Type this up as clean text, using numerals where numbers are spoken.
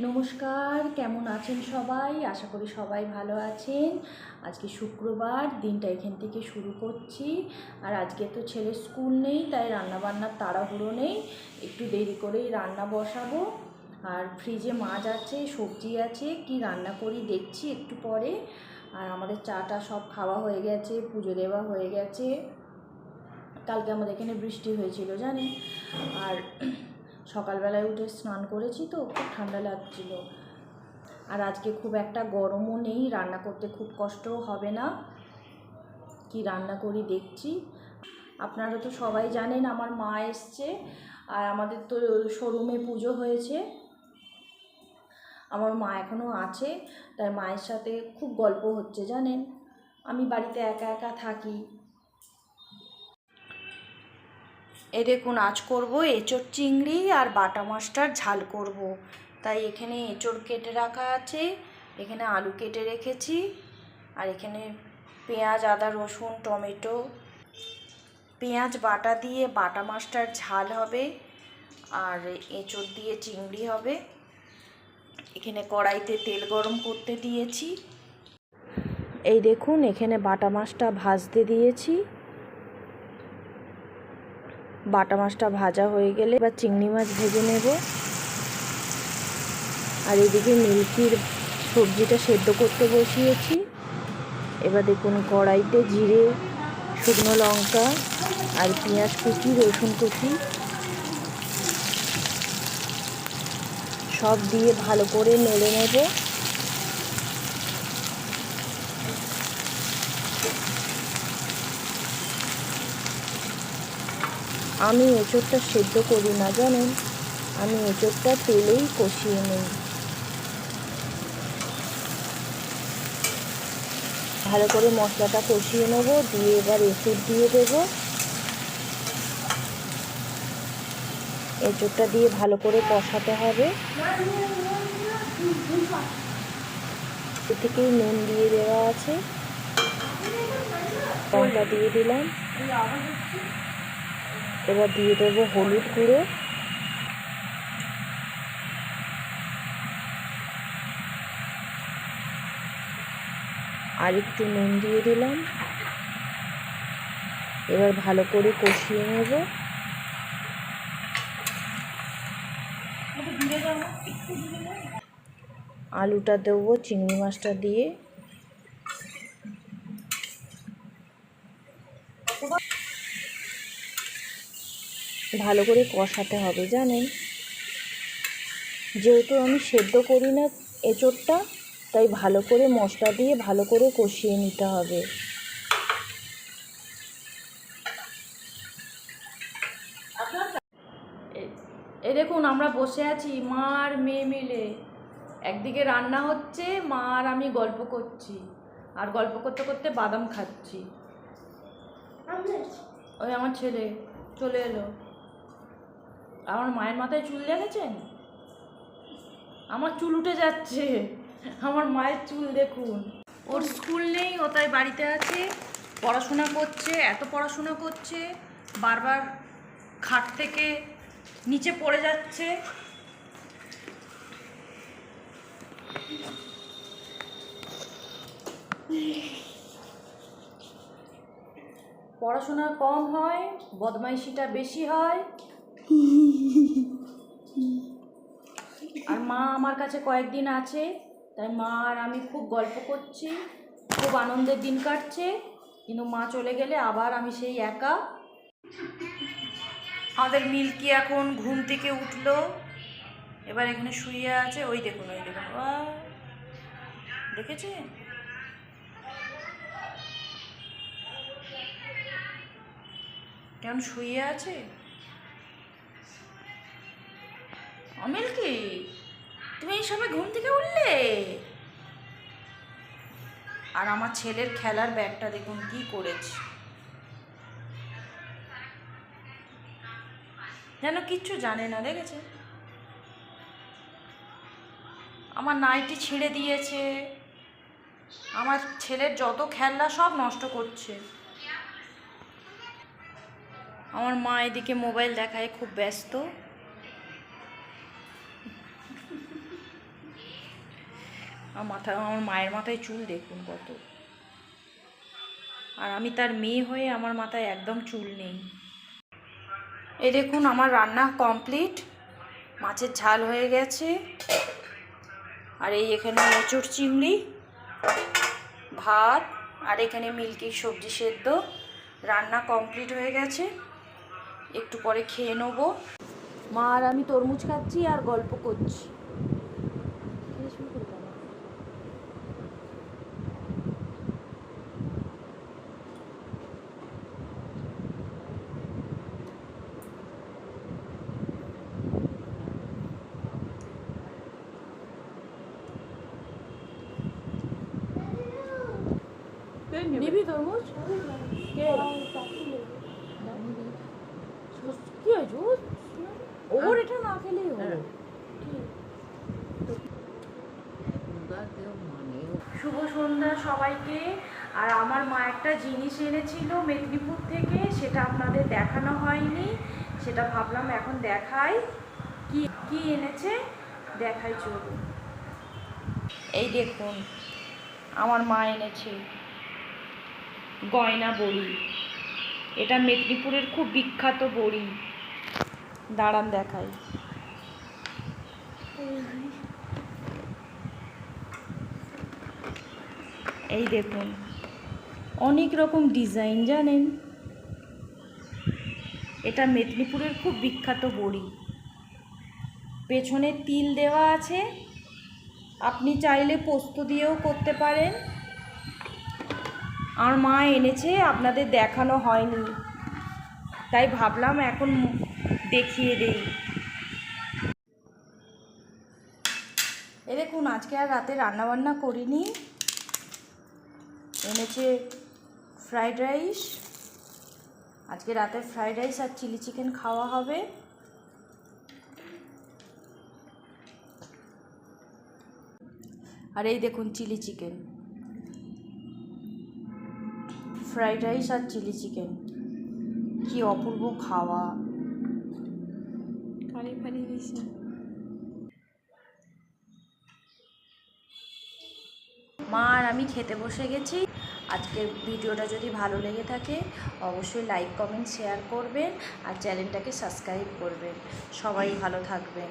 নমস্কার, কেমন আছেন সবাই? আশা করি সবাই ভালো আছেন। আজকে শুক্রবার, দিনটা এখান থেকে শুরু করছি। আর আজকে তো ছেলের স্কুল নেই, তাই রান্নাবান্নার তাড়াহুড়ো নেই, একটু দেরি করেই রান্না বসাবো। আর ফ্রিজে মাছ আছে, সবজি আছে, কি রান্না করি দেখছি একটু পরে। আর আমাদের চাটা সব খাওয়া হয়ে গেছে, পুজো দেওয়া হয়ে গেছে। কালকে আমাদের এখানে বৃষ্টি হয়েছিল জানেন। আর সকালবেলায় উঠে স্নান করেছি তো খুব ঠান্ডা লাগছিল। আর আজকে খুব একটা গরমও নেই, রান্না করতে খুব কষ্টও হবে না। কি রান্না করি দেখছি। আপনারা তো সবাই জানেন আমার মা এসছে, আর আমাদের তো শোরুমে পুজো হয়েছে। আমার মা এখনও আছে, তাই মায়ের সাথে খুব গল্প হচ্ছে জানেন। আমি বাড়িতে একা একা থাকি। এ দেখুন, আজ করব এঁচোড় চিংড়ি আর বাটা মাছটার ঝাল করব। তাই এখানে এঁচোড় কেটে রাখা আছে, এখানে আলু কেটে রেখেছি, আর এখানে পেঁয়াজ, আদা, রসুন, টমেটো, পেঁয়াজ বাটা দিয়ে বাটা মাছটার ঝাল হবে, আর এঁচোড় দিয়ে চিংড়ি হবে। এখানে কড়াইতে তেল গরম করতে দিয়েছি। এই দেখুন, এখানে বাটা মাছটা ভাজতে দিয়েছি। বাটা মাছটা ভাজা হয়ে গেলে এবার চিংড়ি মাছ ভেজে নেব। আর এদিকে মিল্কির সবজিটা সেদ্ধ করতে বসিয়েছি। এবার দেখুন, কড়াইতে জিরে, শুকনো লঙ্কা আর পেঁয়াজ কুচি, রসুন কুচি সব দিয়ে ভালো করে নেড়ে নেব। আমি এঁচোড়টা সেদ্ধ করি না জানেন, আমি এঁচোড়টা তেলেই কষিয়ে নিই। ভালো করে মশলাটা কষিয়ে নেব, দিয়ে এবার এঁচোড় দিয়ে দেব। এঁচোড়টা দিয়ে ভালো করে কষাতে হবে। এ থেকেই নুন দিয়ে দেওয়া আছে, লঙ্কা দিয়ে দিলাম। এবার দিয়ে দেবো হলুদ গুঁড়ো, আর একটু নুন দিয়ে দিলাম। এবার ভালো করে কষিয়ে নেব। আলুটা দেবো চিংড়ি মাছটা দিয়ে। ভালো করে কষাতে হবে জানেন, যেহেতু আমি সেদ্ধ করি না এঁচোড়টা, তাই ভালো করে মশলা দিয়ে ভালো করে কষিয়ে নিতে হবে। এই দেখুন, আমরা বসে আছি মা আর মেয়ে মিলে। একদিকে রান্না হচ্ছে, মা আর আমি গল্প করছি, আর গল্প করতে করতে বাদাম খাচ্ছি। ওই আমার ছেলে চলে এলো। আমার মায়ের মাথায় চুল দেখেছেন? আমার চুল উঠে যাচ্ছে, আমার মায়ের চুল দেখুন। ওর স্কুল নেই, ও তাই বাড়িতে আছে, পড়াশোনা করছে। এত পড়াশোনা করছে, বারবার খাট থেকে নিচে পড়ে যাচ্ছে। পড়াশোনা কম হয়, বদমাইশিটা বেশি হয়। আর মা আমার কাছে কয়েকদিন আছে, তাই মা আর আমি খুব গল্প করছি, খুব আনন্দের দিন কাটছে। কিন্তু মা চলে গেলে আবার আমি সেই একা। আমাদের মিল্কি এখন ঘুম থেকে উঠলো, এবার এখানে শুয়ে আছে। ওই দেখুন, ওই দেখুন, দেখেছেন? কেমন শুয়ে আছে। মিল্কি, তুমি এই সময় ঘুম থেকে উঠলে? আর আমার ছেলের খেলার ব্যাগটা দেখুন কি করেছে, যেন কিচ্ছু জানে না, দেখেছে? আমার নাইটি ছিঁড়ে দিয়েছে, আমার ছেলের যত খেলনা সব নষ্ট করছে। আমার মা এদিকে মোবাইল দেখায় খুব ব্যস্ত। আমার মায়ের মাথায় চুল দেখুন কত, আর আমি তার মেয়ে হয়ে আমার মাথায় একদম চুল নেই। এই দেখুন আমার রান্না কমপ্লিট, মাছের ঝাল হয়ে গেছে, আর এই এখানে এঁচোড় চিংড়ি, ভাত, আর এখানে মিল্কির সবজি সেদ্ধ। রান্না কমপ্লিট হয়ে গেছে, একটু পরে খেয়ে নেবো। মা আর আমি তরমুজ খাচ্ছি আর গল্প করছি। নিবি তরমুজ? কি হয়েছে ওর? এটা না খেলেই হলো। শুভ সন্ধ্যা সবাইকে। আর আমার মা একটা জিনিস এনেছিল মেদিনীপুর থেকে, সেটা আপনাদের দেখানো হয়নি, সেটা ভাবলাম এখন দেখাই। কি কি এনেছে দেখাই, চলুন। এই দেখুন আমার মা এনেছে গয়না বড়ি। এটা মেদিনীপুরের খুব বিখ্যাত বড়ি, দাঁড়ান দেখাই। এই দেখুন অনেক রকম ডিজাইন, জানেন এটা মেদিনীপুরের খুব বিখ্যাত বড়ি। পেছনে তিল দেওয়া আছে, আপনি চাইলে পোস্ত দিয়েও করতে পারেন। আর মা এনেছে, আপনাদের দেখানো হয়নি, তাই ভাবলাম এখন দেখিয়ে দেই। এ দেখুন আজকে আর রাতে রান্নাবান্না করিনি, এনেছে ফ্রাইড রাইস। আজকে রাতে ফ্রাইড রাইস আর চিলি চিকেন খাওয়া হবে। আর এই দেখুন চিলি চিকেন, ফ্রাইড রাইস আর চিলি চিকেন, কি অপূর্ব খাওয়া। মা আর আমি খেতে বসে গেছি। আজকের ভিডিওটা যদি ভালো লেগে থাকে অবশ্যই লাইক কমেন্ট শেয়ার করবেন, আর চ্যানেলটাকে সাবস্ক্রাইব করবেন। সবাই ভালো থাকবেন।